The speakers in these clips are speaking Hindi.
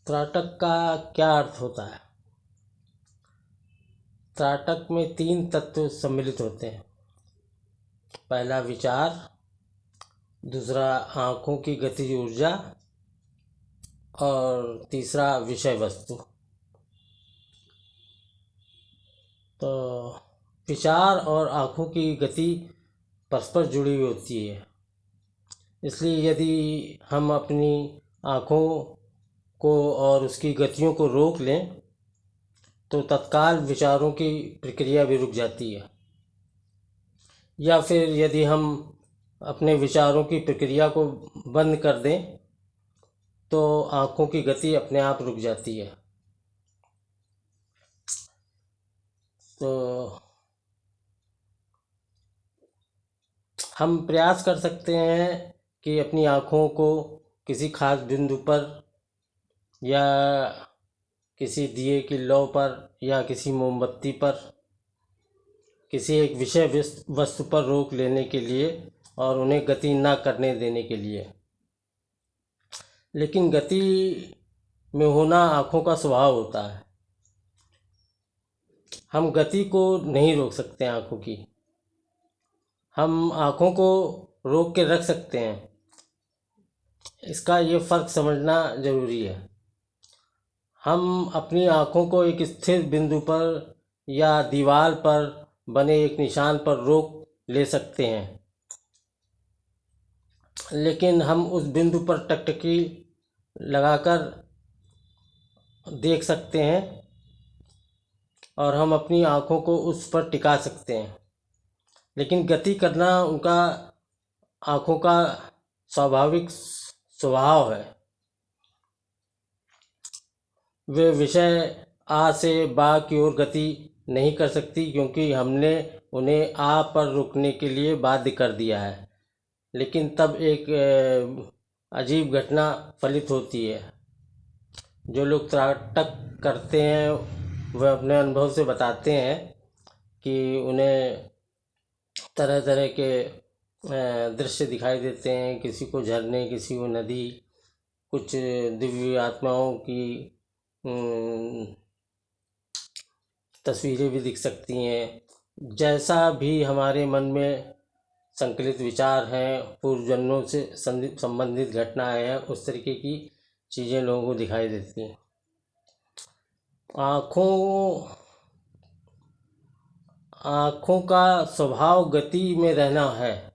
त्राटक का क्या अर्थ होता है? त्राटक में 3 तत्व सम्मिलित होते हैं। पहला विचार, दूसरा आँखों की गतिज ऊर्जा और तीसरा विषय वस्तु। तो विचार और आँखों की गति परस्पर जुड़ी हुई होती है, इसलिए यदि हम अपनी आँखों को और उसकी गतियों को रोक लें तो तत्काल विचारों की प्रक्रिया भी रुक जाती है। या फिर यदि हम अपने विचारों की प्रक्रिया को बंद कर दें तो आँखों की गति अपने आप रुक जाती है। तो हम प्रयास कर सकते हैं कि अपनी आँखों को किसी खास बिंदु पर या किसी दिए की लौ पर या किसी मोमबत्ती पर किसी एक विषय वस्तु पर रोक लेने के लिए और उन्हें गति ना करने देने के लिए। लेकिन गति में होना आँखों का स्वभाव होता है। हम गति को नहीं रोक सकते आँखों की। हम आँखों को रोक के रख सकते हैं। इसका ये फ़र्क समझना ज़रूरी है। हम अपनी आँखों को एक स्थिर बिंदु पर या दीवार पर बने एक निशान पर रोक ले सकते हैं, लेकिन हम उस बिंदु पर टकटकी लगाकर देख सकते हैं और हम अपनी आँखों को उस पर टिका सकते हैं। लेकिन गति करना उनका आँखों का स्वाभाविक स्वभाव है। वे विषय आ से बा की ओर गति नहीं कर सकती क्योंकि हमने उन्हें आ पर रुकने के लिए बाध्य कर दिया है। लेकिन तब एक अजीब घटना फलित होती है। जो लोग त्राटक करते हैं वह अपने अनुभव से बताते हैं कि उन्हें तरह तरह के दृश्य दिखाई देते हैं। किसी को झरने, किसी को नदी, कुछ दिव्य आत्माओं की तस्वीरें भी दिख सकती हैं। जैसा भी हमारे मन में संकलित विचार हैं, पूर्व जन्मों से संबंधित घटनाएं हैं, उस तरीके की चीज़ें लोगों को दिखाई देती हैं। आँखों का स्वभाव गति में रहना है,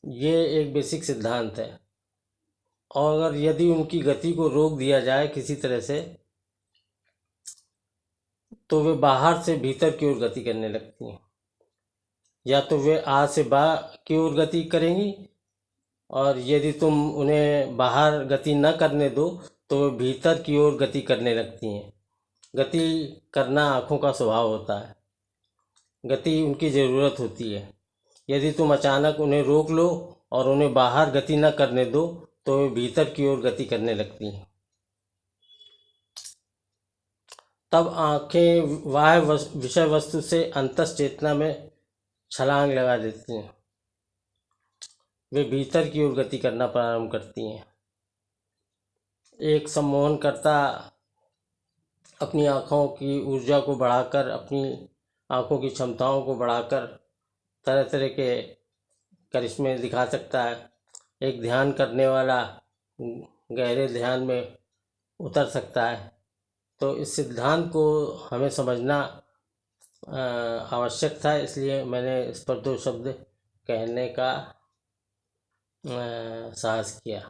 ये एक बेसिक सिद्धांत है। और अगर यदि उनकी गति को रोक दिया जाए किसी तरह से तो वे बाहर से भीतर की ओर गति करने लगती हैं। या तो वे आ से बा की ओर गति करेंगी और यदि तुम उन्हें बाहर गति न करने दो तो वे भीतर की ओर गति करने लगती हैं। गति करना आँखों का स्वभाव होता है। गति उनकी ज़रूरत होती है। यदि तुम अचानक उन्हें रोक लो और उन्हें बाहर गति न करने दो तो वे भीतर की ओर गति करने लगती हैं। तब आँखें बाह्य विषय वस्तु से अंतस चेतना में छलांग लगा देती हैं। वे भीतर की ओर गति करना प्रारंभ करती हैं। एक सम्मोहनकर्ता अपनी आँखों की ऊर्जा को बढ़ाकर, अपनी आँखों की क्षमताओं को बढ़ाकर तरह तरह के करिश्मे दिखा सकता है। एक ध्यान करने वाला गहरे ध्यान में उतर सकता है। तो इस सिद्धांत को हमें समझना आवश्यक था, इसलिए मैंने इस पर 2 शब्द कहने का साहस किया।